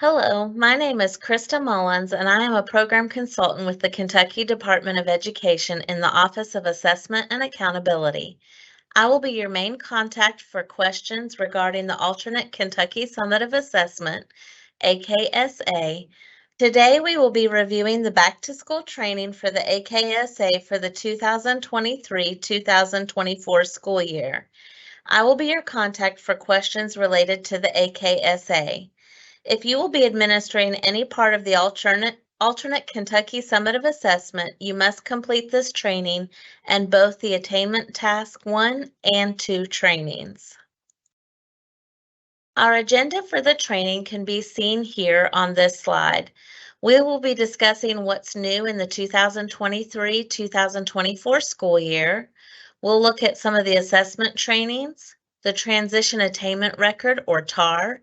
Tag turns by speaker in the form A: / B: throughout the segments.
A: Hello, my name is Krista Mullins, and I am a program consultant with the Kentucky Department of Education in the Office of Assessment and Accountability. I will be your main contact for questions regarding the alternate Kentucky Summative Assessment, AKSA. Today we will be reviewing the back-to-school training for the AKSA for the 2023-2024 school year. I will be your contact for questions related to the AKSA. If you will be administering any part of the alternate Kentucky Summative Assessment, you must complete this training and both the Attainment Task 1 and 2 trainings. Our agenda for the training can be seen here on this slide. We will be discussing what's new in the 2023-2024 school year. We'll look at some of the assessment trainings, the Transition Attainment Record or TAR.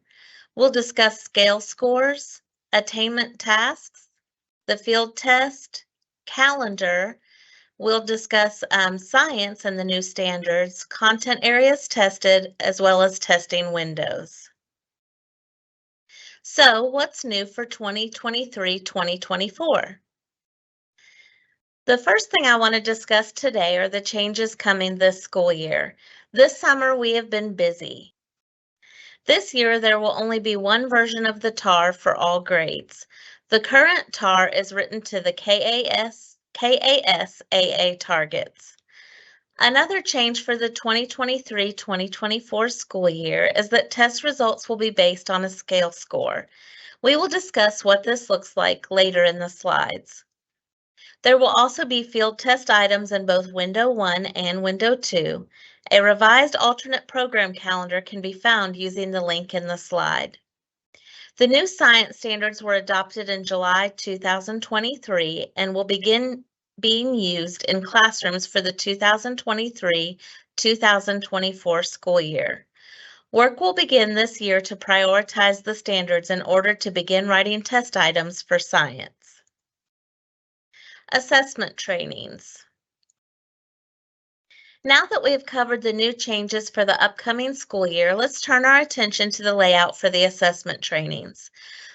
A: We'll discuss scale scores, attainment tasks, the field test, calendar. We'll discuss science and the new standards, content areas tested, as well as testing windows. So what's new for 2023-2024? The first thing I want to discuss today are the changes coming this school year. This summer we have been busy. This year, there will only be one version of the TAR for all grades. The current TAR is written to the KASAA targets. Another change for the 2023-2024 school year is that test results will be based on a scale score. We will discuss what this looks like later in the slides. There will also be field test items in both Window 1 and Window 2. A revised alternate program calendar can be found using the link in the slide. The new science standards were adopted in July 2023 and will begin being used in classrooms for the 2023-2024 school year. Work will begin this year to prioritize the standards in order to begin writing test items for science. Assessment trainings. Now that we have covered the new changes for the upcoming school year, let's turn our attention to the layout for the assessment trainings.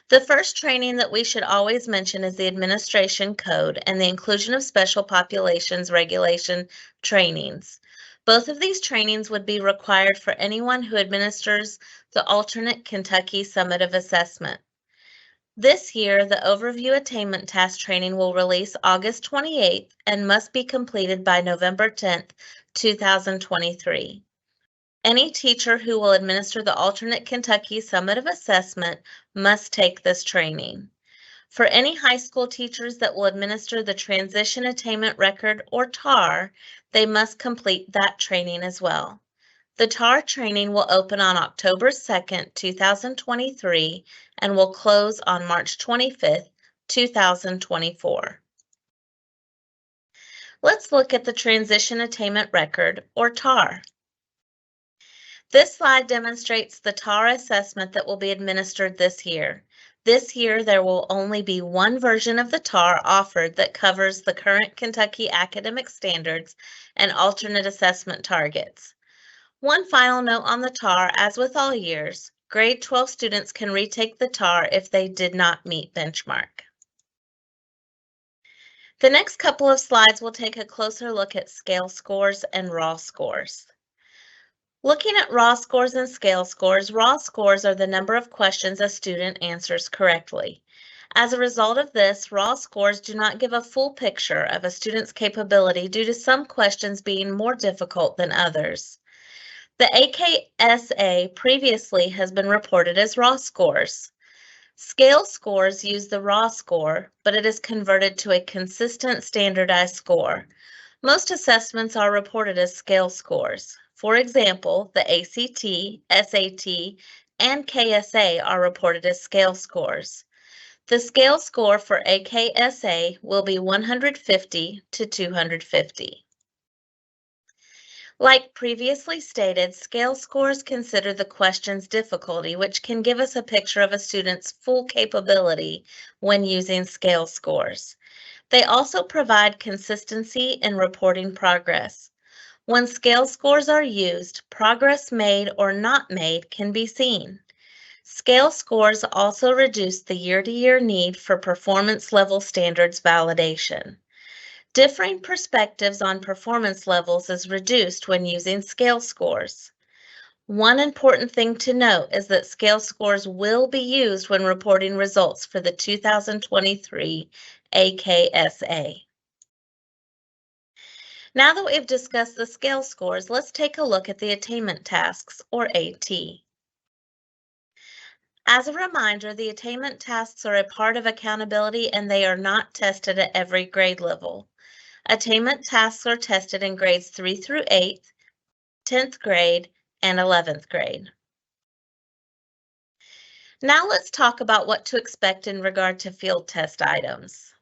A: The first training that we should always mention is the Administration Code and the Inclusion of Special Populations Regulation trainings. Both of these trainings would be required for anyone who administers the alternate Kentucky Summative Assessment. This year, the Overview Attainment Task training will release August 28th and must be completed by November 10th, 2023. Any teacher who will administer the alternate Kentucky Summative Assessment must take this training. For any high school teachers that will administer the Transition Attainment Record or TAR, they must complete that training as well. The TAR training will open on October 2nd, 2023 and will close on March 25th, 2024. Let's look at the Transition Attainment Record, or TAR. This slide demonstrates the TAR assessment that will be administered this year. This year, there will only be one version of the TAR offered that covers the current Kentucky academic standards and alternate assessment targets. One final note on the TAR, as with all years, grade 12 students can retake the TAR if they did not meet benchmark. The next couple of slides will take a closer look at scale scores and raw scores. Looking at raw scores and scale scores, raw scores are the number of questions a student answers correctly. As a result of this, raw scores do not give a full picture of a student's capability due to some questions being more difficult than others. The AKSA previously has been reported as raw scores. Scale scores use the raw score, but it is converted to a consistent standardized score. Most assessments are reported as scale scores. For example, the ACT, SAT, and KSA are reported as scale scores. The scale score for AKSA will be 150 to 250. Like previously stated, scale scores consider the question's difficulty, which can give us a picture of a student's full capability when using scale scores. They also provide consistency in reporting progress. When scale scores are used, progress made or not made can be seen. Scale scores also reduce the year-to-year need for performance level standards validation. Differing perspectives on performance levels is reduced when using scale scores. One important thing to note is that scale scores will be used when reporting results for the 2023 AKSA. Now that we've discussed the scale scores, let's take a look at the attainment tasks, or AT. As a reminder, the attainment tasks are a part of accountability and they are not tested at every grade level. Attainment tasks are tested in grades 3 through 8th, 10th grade, and 11th grade. Now let's talk about what to expect in regard to field test items.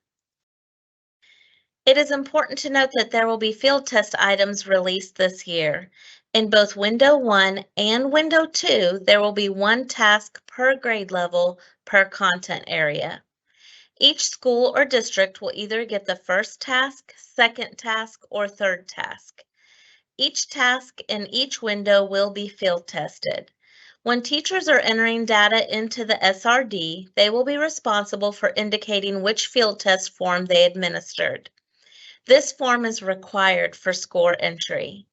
A: It is important to note that there will be field test items released this year. In both Window 1 and Window 2, there will be one task per grade level per content area. Each school or district will either get the first task, second task, or third task. Each task in each window will be field tested. When teachers are entering data into the SRD, they will be responsible for indicating which field test form they administered. This form is required for score entry.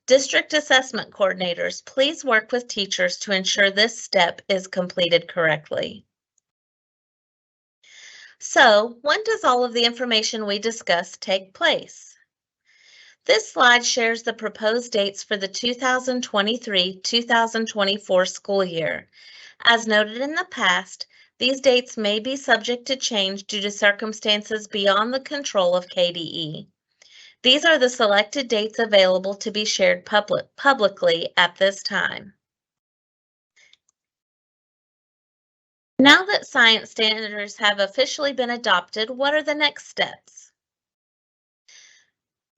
A: District assessment coordinators, please work with teachers to ensure this step is completed correctly. So, when does all of the information we discussed take place? This slide shares the proposed dates for the 2023-2024 school year. As noted in the past, these dates may be subject to change due to circumstances beyond the control of KDE. These are the selected dates available to be shared publicly at this time. Now that science standards have officially been adopted, what are the next steps?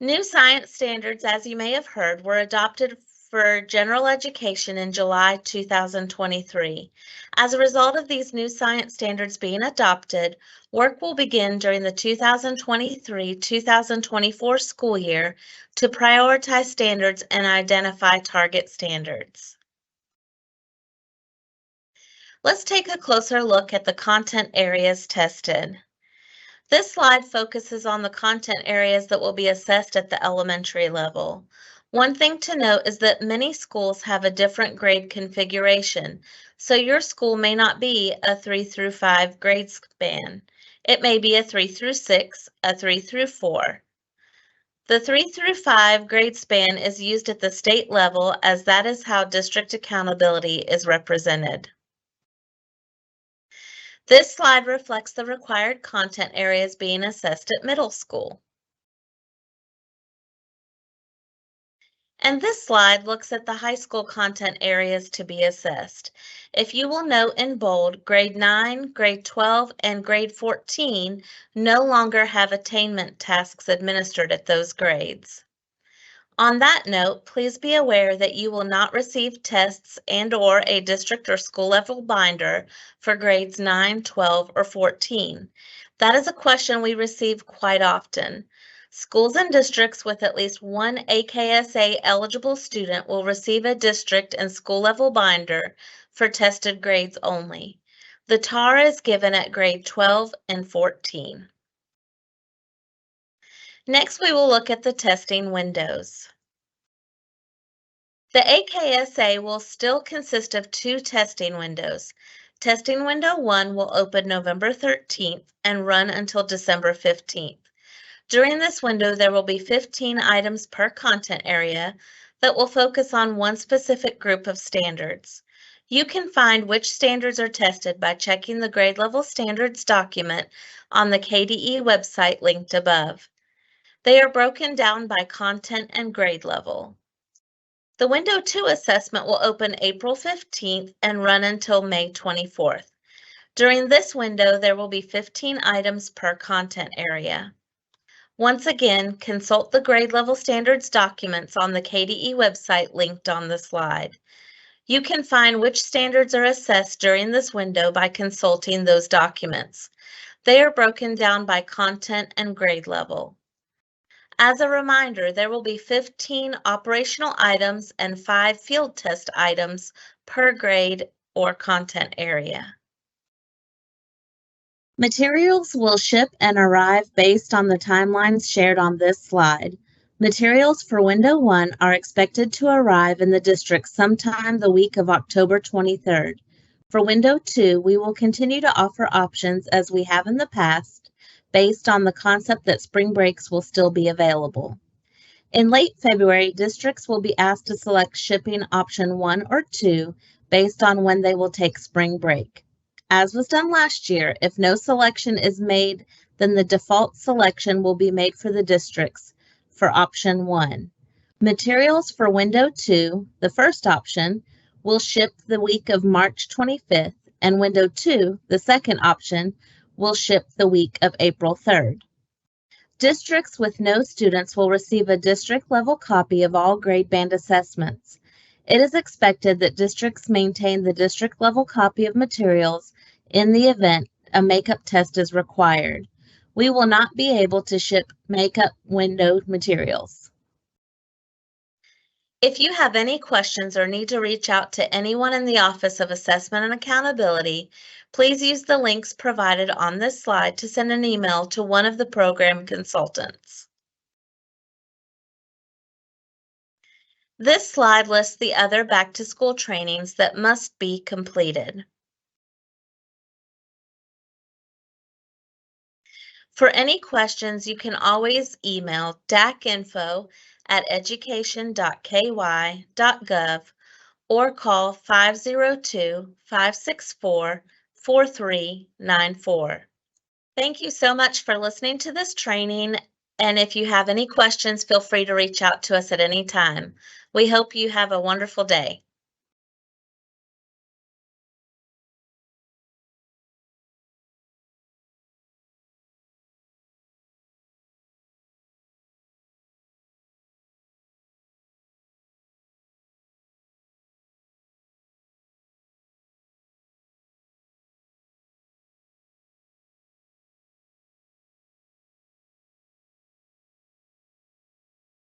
A: New science standards, as you may have heard, were adopted for general education in July 2023. As a result of these new science standards being adopted, work will begin during the 2023-2024 school year to prioritize standards and identify target standards. Let's take a closer look at the content areas tested. This slide focuses on the content areas that will be assessed at the elementary level. One thing to note is that many schools have a different grade configuration, so your school may not be a 3 through 5 grade span. It may be a 3 through 6, a 3 through 4. The 3 through 5 grade span is used at the state level as that is how district accountability is represented. This slide reflects the required content areas being assessed at middle school. And this slide looks at the high school content areas to be assessed. If you will note in bold, grade 9, grade 12, and grade 14 no longer have attainment tasks administered at those grades. On that note, please be aware that you will not receive tests and/or a district or school level binder for grades 9, 12, or 14. That is a question we receive quite often. Schools and districts with at least one AKSA eligible student will receive a district and school level binder for tested grades only. The TAR is given at grade 12 and 14. Next, we will look at the testing windows. The AKSA will still consist of two testing windows. Testing window 1 will open November 13th and run until December 15th. During this window, there will be 15 items per content area that will focus on one specific group of standards. You can find which standards are tested by checking the grade level standards document on the KDE website linked above. They are broken down by content and grade level. The Window 2 assessment will open April 15th and run until May 24th. During this window, there will be 15 items per content area. Once again, consult the grade level standards documents on the KDE website linked on the slide. You can find which standards are assessed during this window by consulting those documents. They are broken down by content and grade level. As a reminder, there will be 15 operational items and 5 field test items per grade or content area.
B: Materials will ship and arrive based on the timelines shared on this slide. Materials for Window 1 are expected to arrive in the district sometime the week of October 23rd. For Window 2, we will continue to offer options as we have in the past, based on the concept that spring breaks will still be available. In late February, districts will be asked to select shipping option 1 or 2 based on when they will take spring break. As was done last year, if no selection is made, then the default selection will be made for the districts for option 1. Materials for window 2, the first option, will ship the week of March 25th, and window 2, the second option, will ship the week of April 3rd. Districts with no students will receive a district-level copy of all grade band assessments. It is expected that districts maintain the district-level copy of materials in the event a makeup test is required. We will not be able to ship makeup window materials.
A: If you have any questions or need to reach out to anyone in the Office of Assessment and Accountability, please use the links provided on this slide to send an email to one of the program consultants. This slide lists the other back-to-school trainings that must be completed. For any questions, you can always email dacinfo@education.ky.gov or call 502-564-4394. Thank you so much for listening to this training, and if you have any questions, feel free to reach out to us at any time. We hope you have a wonderful day.